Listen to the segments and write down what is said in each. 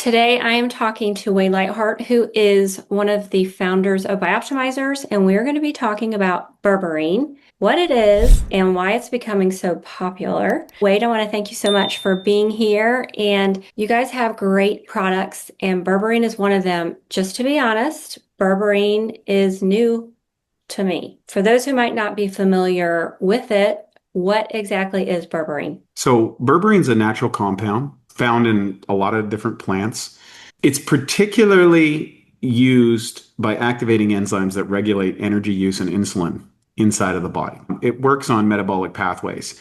Today, I am talking to Wade Lighthearted, who is one of the founders of Bioptimizers, and we're going to be talking about berberine, what it is, and why it's becoming so popular. Wade, I want to thank you so much for being here, and you guys have great products, and berberine is one of them. Just to be honest, berberine is new to me. For those who might not be familiar with it, what exactly is berberine? So berberine is a natural compound found in a lot of different plants. It's particularly used by activating enzymes that regulate energy use and insulin inside of the body. It works on metabolic pathways.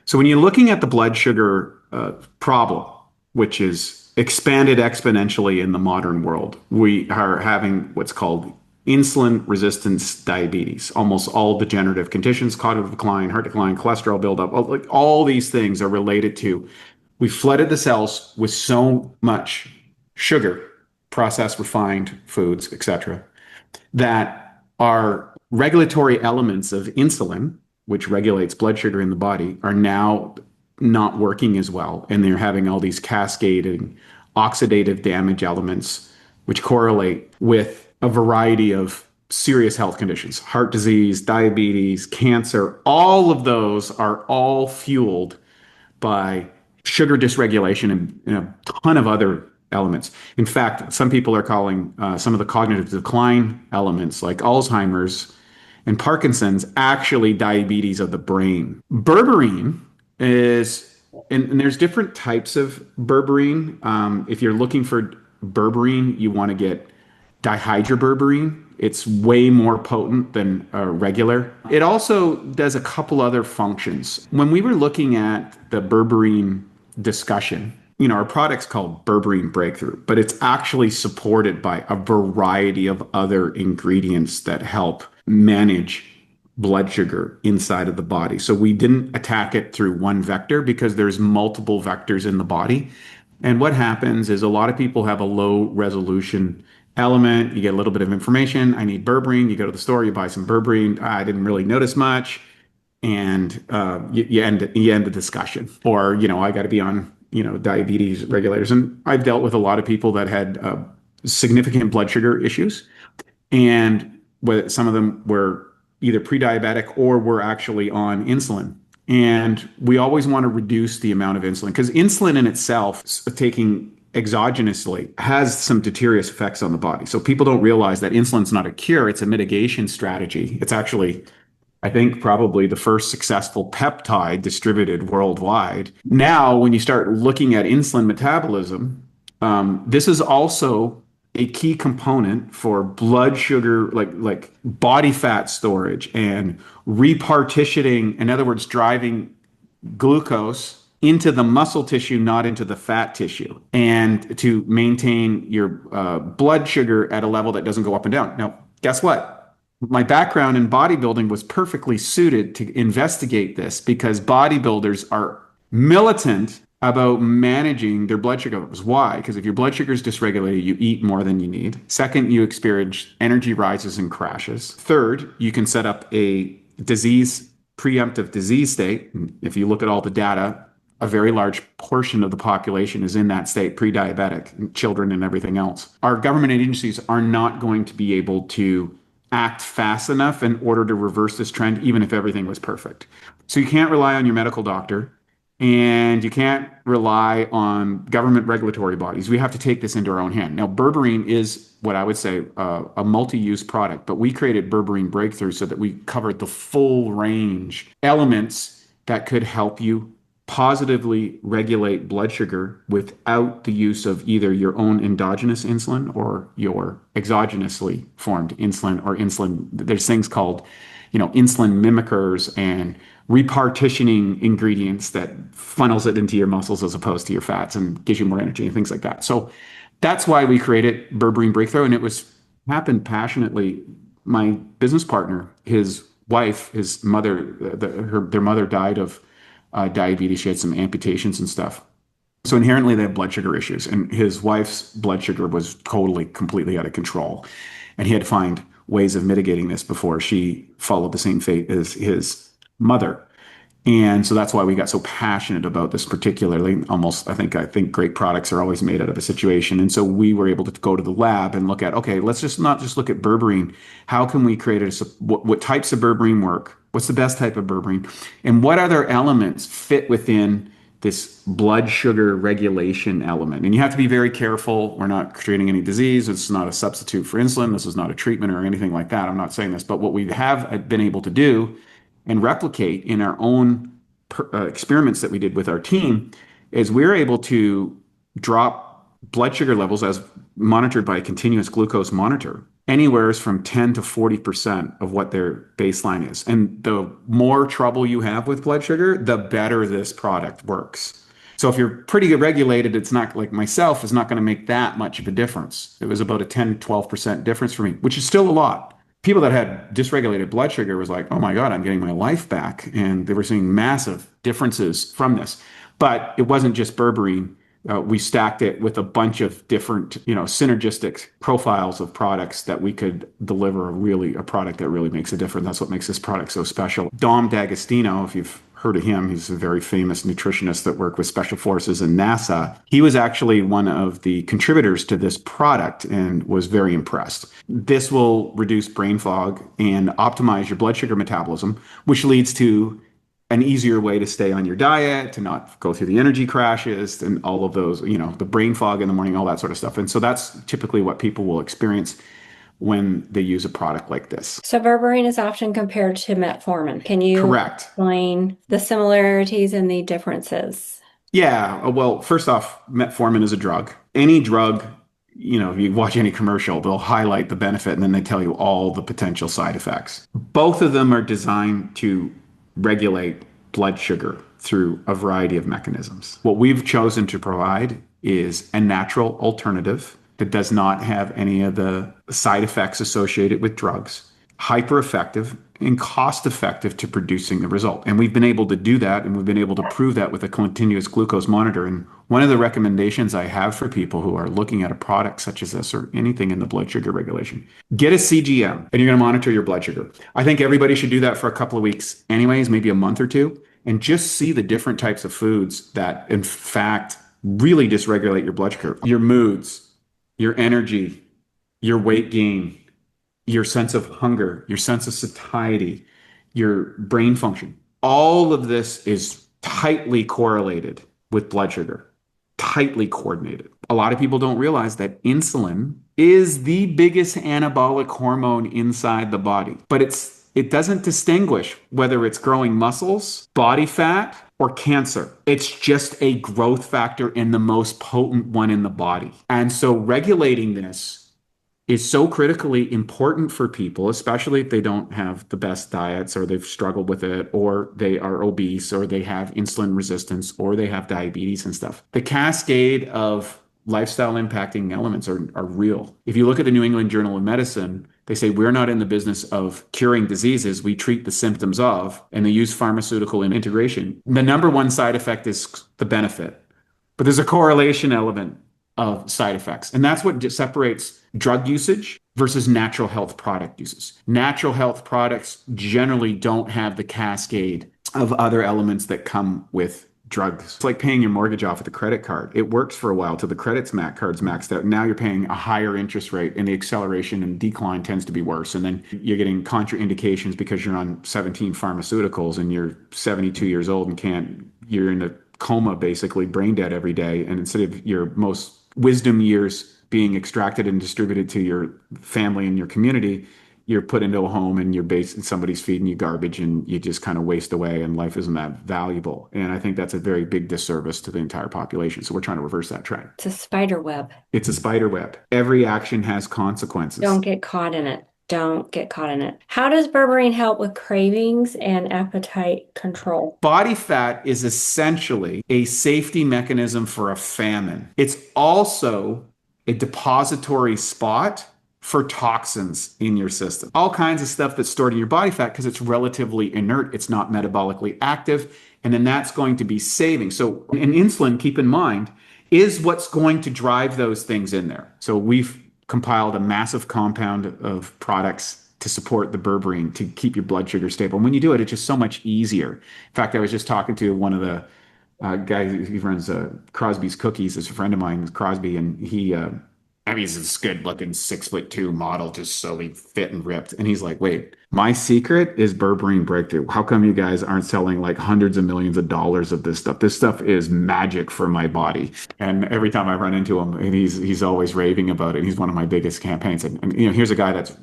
So when you're looking at the blood sugar problem, which is expanded exponentially in the modern world, we are having what's called insulin resistance diabetes. Almost all degenerative conditions, cognitive decline, heart decline, cholesterol buildup, all these things are related to we flooded the cells with so much sugar, processed, refined foods, etc., that our regulatory elements of insulin, which regulates blood sugar in the body, are now not working as well. And they're having all these cascading oxidative damage elements, which correlate with a variety of serious health conditions, heart disease, diabetes, cancer. All of those are all fueled by sugar dysregulation and a ton of other elements. In fact, some people are calling some of the cognitive decline elements like Alzheimer's and Parkinson's actually diabetes of the brain. Berberine is, and there's different types of berberine. If you're looking for berberine, you want to get dihydroberberine. It's way more potent than regular. It also does a couple other functions. When we were looking at the berberine discussion, our product's called Berberine Breakthrough, but it's actually supported by a variety of other ingredients that help manage blood sugar inside of the body. So we didn't attack it through one vector because there's multiple vectors in the body. And what happens is a lot of people have a low resolution element. You get a little bit of information. I need berberine. You go to the store, you buy some berberine. I didn't really notice much. And you end the discussion. Or, I got to be on, diabetes regulators. And I've dealt with a lot of people that had significant blood sugar issues. And some of them were either pre-diabetic or were actually on insulin. And we always want to reduce the amount of insulin because insulin in itself, taking exogenously, has some deleterious effects on the body. So people don't realize that insulin's not a cure, it's a mitigation strategy. It's actually, I think, probably the first successful peptide distributed worldwide. Now, when you start looking at insulin metabolism, this is also a key component for blood sugar, like body fat storage and repartitioning, in other words, driving glucose into the muscle tissue, not into the fat tissue, and to maintain your blood sugar at a level that doesn't go up and down. Now, guess what? My background in bodybuilding was perfectly suited to investigate this because bodybuilders are militant about managing their blood sugar levels. Why? Because if your blood sugar is dysregulated, you eat more than you need. Second, you experience energy rises and crashes. Third, you can set up a preemptive disease state. If you look at all the data, a very large portion of the population is in that state, pre-diabetic, children and everything else. Our government agencies are not going to be able to act fast enough in order to reverse this trend, even if everything was perfect. So you can't rely on your medical doctor and you can't rely on government regulatory bodies. We have to take this into our own hand. Now, berberine is what I would say a multi-use product, but we created Berberine Breakthrough so that we covered the full range elements that could help you positively regulate blood sugar without the use of either your own endogenous insulin or your exogenously formed insulin or insulin. There's things called, insulin mimickers and repartitioning ingredients that funnels it into your muscles as opposed to your fats and gives you more energy and things like that. So that's why we created Berberine Breakthrough. And it happened passionately. My business partner, his wife, his mother, their mother died of diabetes. She had some amputations and stuff. So inherently they have blood sugar issues, and his wife's blood sugar was completely out of control. And he had to find ways of mitigating this before she followed the same fate as his mother. And so that's why we got so passionate about this particularly. Almost, I think great products are always made out of a situation. And so we were able to go to the lab and look at, okay, let's just not just look at berberine. How can we create what types of berberine work? What's the best type of berberine? And what other elements fit within this blood sugar regulation element? And you have to be very careful. We're not creating any disease. It's not a substitute for insulin. This is not a treatment or anything like that. I'm not saying this, but what we have been able to do and replicate in our own experiments that we did with our team is we're able to drop blood sugar levels as monitored by a continuous glucose monitor anywhere from 10 to 40% of what their baseline is. And the more trouble you have with blood sugar, the better this product works. So if you're pretty regulated, it's not like myself, is not going to make that much of a difference. It was about a 10, 12% difference for me, which is still a lot. People that had dysregulated blood sugar was like, oh my God, I'm getting my life back. And they were seeing massive differences from this. But it wasn't just berberine. We stacked it with a bunch of different, synergistic profiles of products that we could deliver a product that really makes a difference. That's what makes this product so special. Dom D'Agostino, if you've heard of him, he's a very famous nutritionist that worked with Special Forces and NASA. He was actually one of the contributors to this product and was very impressed. This will reduce brain fog and optimize your blood sugar metabolism, which leads to an easier way to stay on your diet, to not go through the energy crashes and all of those, the brain fog in the morning, all that sort of stuff. And so that's typically what people will experience when they use a product like this. So berberine is often compared to metformin. Can you Correct. explain the similarities and the differences? Yeah. Well, first off, metformin is a drug. Any drug, if you watch any commercial, they'll highlight the benefit and then they tell you all the potential side effects. Both of them are designed to regulate blood sugar through a variety of mechanisms. What we've chosen to provide is a natural alternative that does not have any of the side effects associated with drugs, hyper effective and cost effective to producing the result. And we've been able to do that, and we've been able to prove that with a continuous glucose monitor. And one of the recommendations I have for people who are looking at a product such as this or anything in the blood sugar regulation, get a CGM and you're going to monitor your blood sugar. I think everybody should do that for a couple of weeks anyways, maybe a month or two, and just see the different types of foods that in fact really dysregulate your blood sugar, your moods, your energy, your weight gain, your sense of hunger, your sense of satiety, your brain function. All of this is tightly correlated with blood sugar, tightly coordinated. A lot of people don't realize that insulin is the biggest anabolic hormone inside the body, but it doesn't distinguish whether it's growing muscles, body fat, or cancer. It's just a growth factor and the most potent one in the body. And so regulating this is so critically important for people, especially if they don't have the best diets or they've struggled with it, or they are obese, or they have insulin resistance, or they have diabetes and stuff. The cascade of lifestyle impacting elements are real. If you look at the New England Journal of Medicine, they say we're not in the business of curing diseases. We treat the symptoms of, and they use pharmaceutical integration. The number one side effect is the benefit, but there's a correlation element of side effects. And that's what separates drug usage versus natural health product uses. Natural health products generally don't have the cascade of other elements that come with drugs. It's like paying your mortgage off with a credit card. It works for a while till the card's maxed out. Now you're paying a higher interest rate and the acceleration and decline tends to be worse. And then you're getting contraindications because you're on 17 pharmaceuticals and you're 72 years old and you're in a coma, basically brain dead every day. And instead of your most wisdom years being extracted and distributed to your family and your community, you're put into a home and somebody's feeding you garbage and you just kind of waste away and life isn't that valuable. And I think that's a very big disservice to the entire population. So we're trying to reverse that trend. It's a spider web. It's a spider web. Every action has consequences. Don't get caught in it. Don't get caught in it. How does berberine help with cravings and appetite control? Body fat is essentially a safety mechanism for a famine. It's also a depository spot for toxins in your system. All kinds of stuff that's stored in your body fat because it's relatively inert, it's not metabolically active, and then that's going to be saving. So an insulin, keep in mind, is what's going to drive those things in there. So we've compiled a massive compound of products to support the berberine to keep your blood sugar stable. And when you do it, it's just so much easier. In fact, I was just talking to one of the guy who runs Crosby's Cookies is a friend of mine, Crosby, and I mean, he's this good-looking 6'2" model, just so fit and ripped. And he's like, "Wait, my secret is berberine breakthrough. How come you guys aren't selling like hundreds of millions of dollars of this stuff? This stuff is magic for my body." And every time I run into him, and he's always raving about it. He's one of my biggest campaigns. And here's a guy that's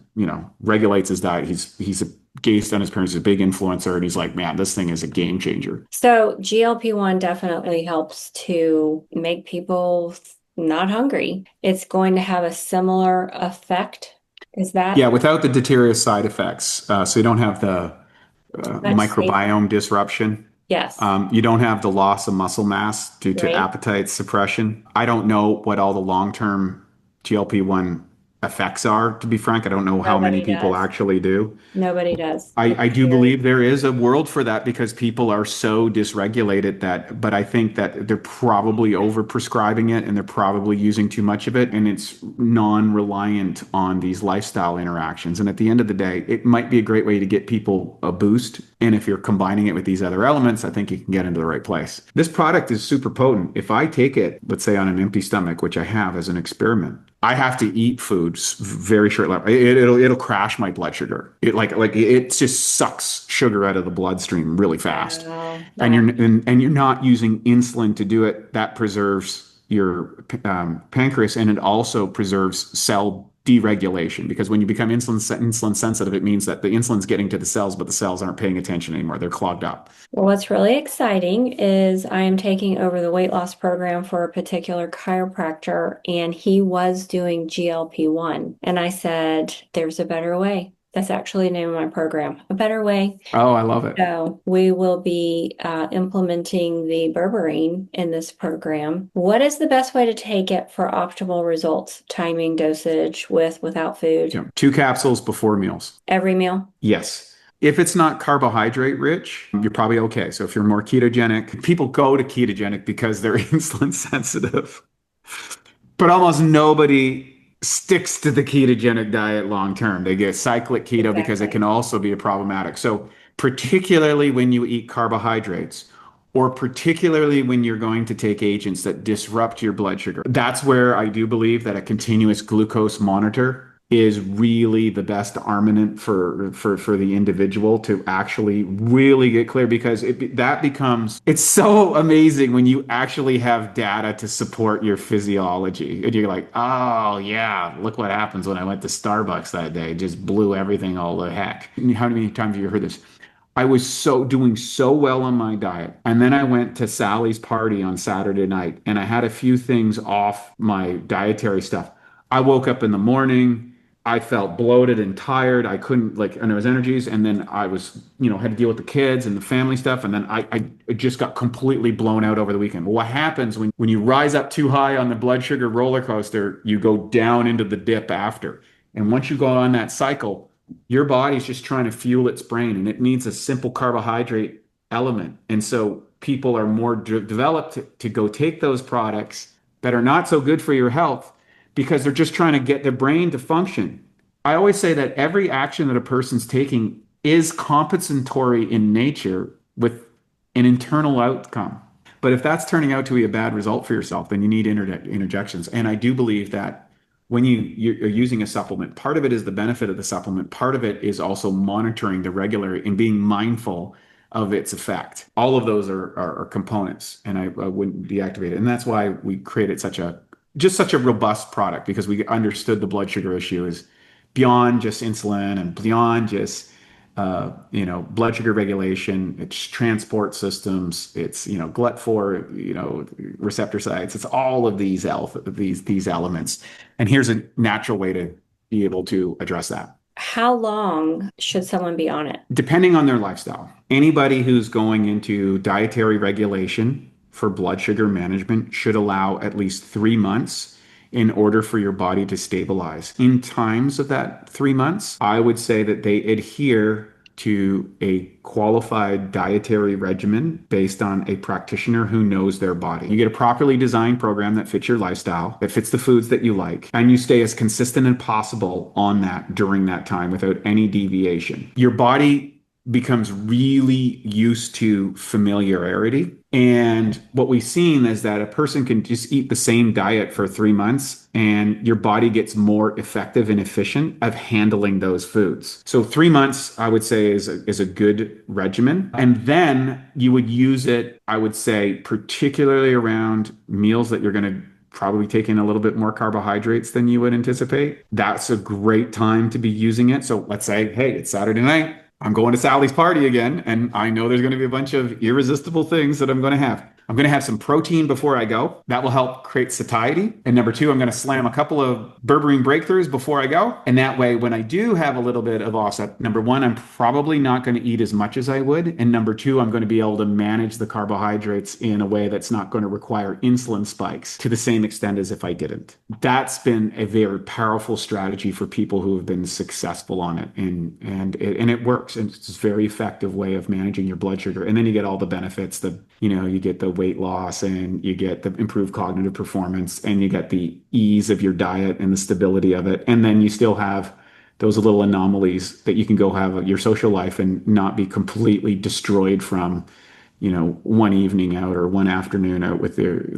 regulates his diet. He's a based on his parents, is a big influencer, and he's like, man, this thing is a game changer. So GLP-1 definitely helps to make people not hungry. It's going to have a similar effect. Is that Yeah, without the deleterious side effects. So you don't have the much safer? microbiome disruption. Yes, You don't have the loss of muscle mass due to right? appetite suppression. I don't know what all the long-term GLP-1 effects are, to be frank. I don't know how many Nobody people does. actually do. Nobody does. I I'm do very believe there is a world for that because people are so dysregulated but I think that they're probably overprescribing it and they're probably using too much of it, and it's non-reliant on these lifestyle interactions. And at the end of the day, it might be a great way to get people a boost. And if you're combining it with these other elements, I think you can get into the right place. This product is super potent. If I take it, let's say on an empty stomach, which I have as an experiment, I have to eat foods very short. It'll crash my blood sugar. It just sucks sugar out of the bloodstream really fast. wow. And That you're not using insulin to do it. That preserves your pancreas, and it also preserves cell deregulation, because when you become insulin sensitive, it means that the insulin's getting to the cells, but the cells aren't paying attention anymore. They're clogged up. Well, what's really exciting is I am taking over the weight loss program for a particular chiropractor, and he was doing GLP-1. And I said, there's a better way. That's actually the name of my program, A Better Way. Oh, I love it. So we will be implementing the berberine in this program. What is the best way to take it for optimal results? Timing, dosage, without food, Yeah. 2 capsules before meals. every meal? Yes. If it's not carbohydrate rich, you're probably okay. So if you're more ketogenic, people go to ketogenic because they're insulin sensitive. But almost nobody sticks to the ketogenic diet long term. They get cyclic keto because it Exactly. can also be problematic. So particularly when you eat carbohydrates, or particularly when you're going to take agents that disrupt your blood sugar, that's where I do believe that a continuous glucose monitor is really the best armament for the individual to actually really get clear, because it's so amazing when you actually have data to support your physiology, and you're like, oh yeah, look what happens when I went to Starbucks that day. It just blew everything all the heck. How many times have you heard this? I was doing so well on my diet. And then I went to Sally's party on Saturday night, and I had a few things off my dietary stuff. I woke up in the morning. I felt bloated and tired. I couldn't and there was energies. And then I was, had to deal with the kids and the family stuff. And then I just got completely blown out over the weekend. What happens when you rise up too high on the blood sugar roller coaster, you go down into the dip after. And once you go on that cycle, your body's just trying to fuel its brain, and it needs a simple carbohydrate element. And so people are more developed to go take those products that are not so good for your health because they're just trying to get their brain to function. I always say that every action that a person's taking is compensatory in nature with an internal outcome. But if that's turning out to be a bad result for yourself, then you need interjections. And I do believe that when you're using a supplement, part of it is the benefit of the supplement. Part of it is also monitoring the regular and being mindful of its effect. All of those are components, and I wouldn't deactivate it. And that's why we created such a robust product, because we understood the blood sugar issue is beyond just insulin and beyond just blood sugar regulation. It's transport systems. It's GLUT4 receptor sites. It's all of these elements. And here's a natural way to be able to address that. How long should someone be on it? Depending on their lifestyle. Anybody who's going into dietary regulation for blood sugar management should allow at least 3 months in order for your body to stabilize. In times of that 3 months, I would say that they adhere to a qualified dietary regimen based on a practitioner who knows their body. You get a properly designed program that fits your lifestyle, that fits the foods that you like, and you stay as consistent as possible on that during that time without any deviation. Your body becomes really used to familiarity. And what we've seen is that a person can just eat the same diet for 3 months and your body gets more effective and efficient of handling those foods. So 3 months, I would say, is a good regimen. And then you would use it, I would say, particularly around meals that you're going to probably take in a little bit more carbohydrates than you would anticipate. That's a great time to be using it. So let's say, hey, it's Saturday night. I'm going to Sally's party again, and I know there's going to be a bunch of irresistible things that I'm going to have. I'm going to have some protein before I go. That will help create satiety. And number two, I'm going to slam a couple of berberine breakthroughs before I go. And that way, when I do have a little bit of offset, number one, I'm probably not going to eat as much as I would. And number two, I'm going to be able to manage the carbohydrates in a way that's not going to require insulin spikes to the same extent as if I didn't. That's been a very powerful strategy for people who have been successful on it. And it works. And it's a very effective way of managing your blood sugar. And then you get all the benefits, you get the weight loss and you get the improved cognitive performance and you get the ease of your diet and the stability of it. And then you still have those little anomalies that you can go have your social life and not be completely destroyed from, one evening out or one afternoon out with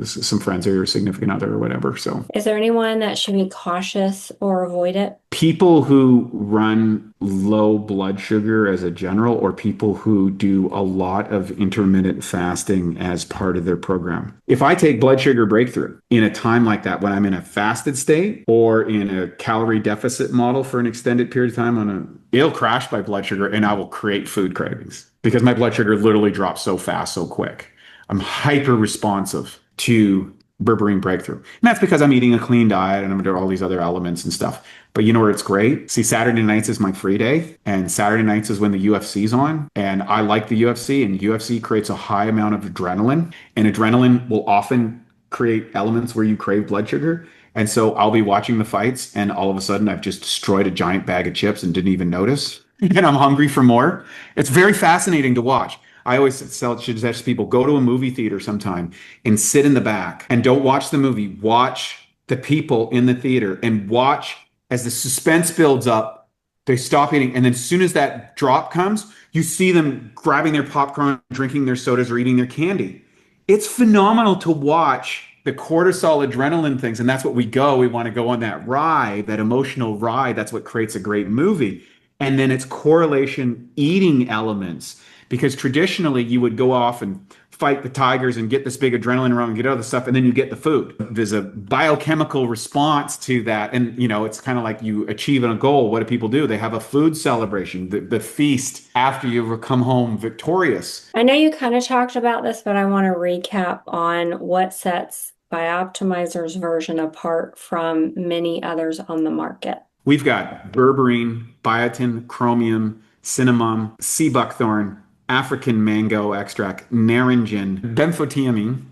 some friends or your significant other or whatever. So is there anyone that should be cautious or avoid it? People who run low blood sugar as a general, or people who do a lot of intermittent fasting as part of their program. If I take blood sugar breakthrough in a time like that, when I'm in a fasted state or in a calorie deficit model for an extended period of time, it'll crash my blood sugar and I will create food cravings because my blood sugar literally drops so fast, so quick. I'm hyper responsive to berberine breakthrough. And that's because I'm eating a clean diet and I'm doing all these other elements and stuff. But you know where it's great? See, Saturday nights is my free day. And Saturday nights is when the UFC's on. And I like the UFC. And UFC creates a high amount of adrenaline. And adrenaline will often create elements where you crave blood sugar. And so I'll be watching the fights and all of a sudden I've just destroyed a giant bag of chips and didn't even notice. And I'm hungry for more. It's very fascinating to watch. I always suggest people go to a movie theater sometime and sit in the back and don't watch the movie. Watch the people in the theater and watch as the suspense builds up. They stop eating. And then as soon as that drop comes, you see them grabbing their popcorn, drinking their sodas, or eating their candy. It's phenomenal to watch the cortisol adrenaline things. And that's what we want to go on that ride, that emotional ride. That's what creates a great movie. And then it's correlation eating elements. Because traditionally you would go off and fight the tigers and get this big adrenaline around and get other stuff, and then you get the food. There's a biochemical response to that. And, it's kind of like you achieve a goal. What do people do? They have a food celebration, the feast after you come home victorious. I know you kind of talked about this, but I want to recap on what sets Bioptimizers version apart from many others on the market. We've got berberine, biotin, chromium, cinnamon, sea buckthorn, African mango extract, naringin, benfotiamine.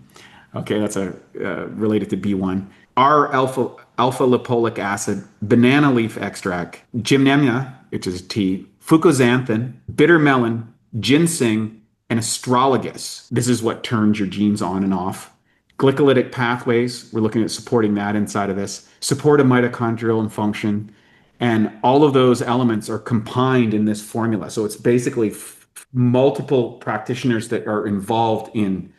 Okay, that's related to B1. R-alpha lipolic acid, banana leaf extract, gymnema, which is tea, fucoxanthin, bitter melon, ginseng, and astragalus. This is what turns your genes on and off. Glycolytic pathways, we're looking at supporting that inside of this. Support of mitochondrial function. And all of those elements are combined in this formula. So it's basically multiple practitioners that are involved in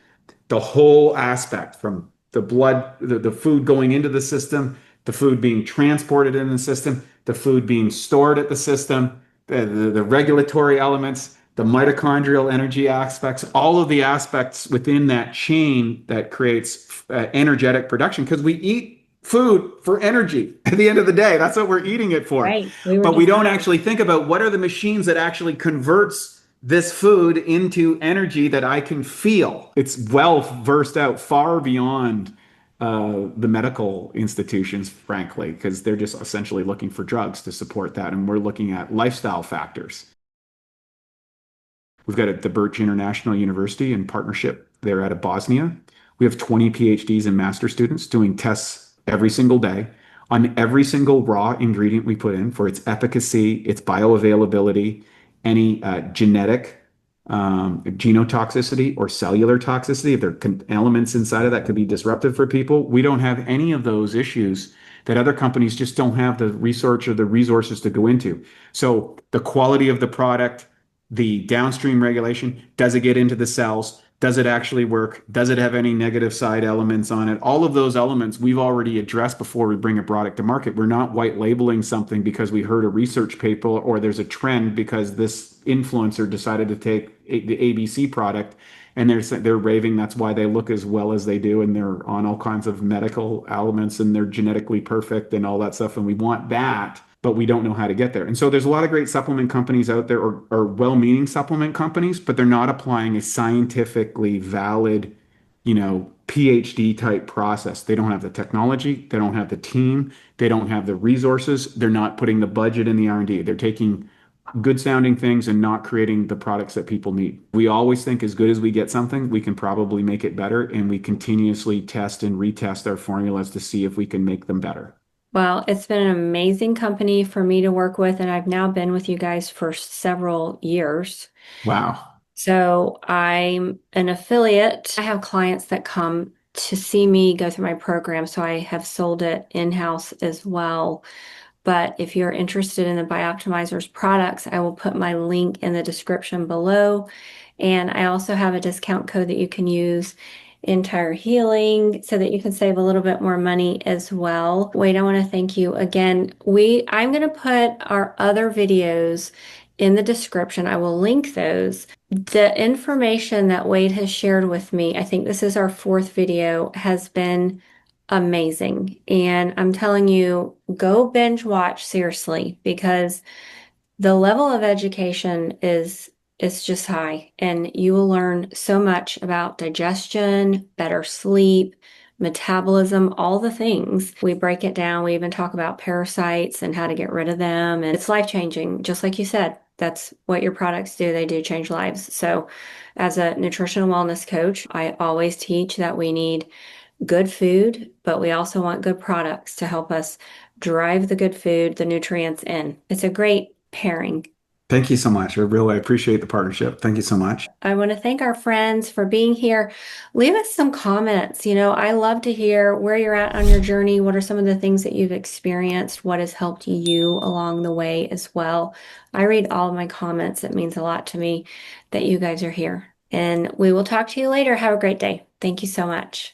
the whole aspect, from the blood, the food going into the system, the food being transported in the system, the food being stored at the system, the regulatory elements, the mitochondrial energy aspects, all of the aspects within that chain that creates energetic production. Because we eat food for energy at the end of the day. That's what we're eating it for. Right. But we don't actually think about what are the machines that actually converts this food into energy that I can feel. It's well versed out far beyond the medical institutions, frankly, because they're just essentially looking for drugs to support that. And we're looking at lifestyle factors. We've got at the Birch International University in partnership there out of Bosnia. We have 20 PhDs and master students doing tests every single day on every single raw ingredient we put in for its efficacy, its bioavailability, any genetic genotoxicity or cellular toxicity. If there are elements inside of that could be disruptive for people, we don't have any of those issues that other companies just don't have the research or the resources to go into. So the quality of the product, the downstream regulation, does it get into the cells? Does it actually work? Does it have any negative side elements on it? All of those elements we've already addressed before we bring a product to market. We're not white labeling something because we heard a research paper or there's a trend because this influencer decided to take the ABC product and they're raving that's why they look as well as they do and they're on all kinds of medical elements and they're genetically perfect and all that stuff and we want that, but we don't know how to get there. And so there's a lot of great supplement companies out there or well-meaning supplement companies, but they're not applying a scientifically valid, PhD type process. They don't have the technology, they don't have the team, they don't have the resources, they're not putting the budget in the R&D. They're taking good sounding things and not creating the products that people need. We always think as good as we get something, we can probably make it better. And we continuously test and retest our formulas to see if we can make them better. Well, it's been an amazing company for me to work with, and I've now been with you guys for several years. Wow. So I'm an affiliate. I have clients that come to see me go through my program, so I have sold it in-house as well. But if you're interested in the Bioptimizers products, I will put my link in the description below. And I also have a discount code that you can use, Entire Healing, so that you can save a little bit more money as well. Wade, I want to thank you again. I'm going to put our other videos in the description. I will link those. The information that Wade has shared with me, I think this is our fourth video, has been amazing. And I'm telling you, go binge watch seriously because the level of education is just high and you will learn so much about digestion, better sleep, metabolism, all the things. We break it down. We even talk about parasites and how to get rid of them. And it's life-changing. Just like you said, that's what your products do. They do change lives. So as a nutrition and wellness coach, I always teach that we need good food, but we also want good products to help us drive the good food, the nutrients in. It's a great pairing. Thank you so much. I really appreciate the partnership. Thank you so much. I want to thank our friends for being here. Leave us some comments. I love to hear where you're at on your journey. What are some of the things that you've experienced? What has helped you along the way as well? I read all of my comments. It means a lot to me that you guys are here. And we will talk to you later. Have a great day. Thank you so much.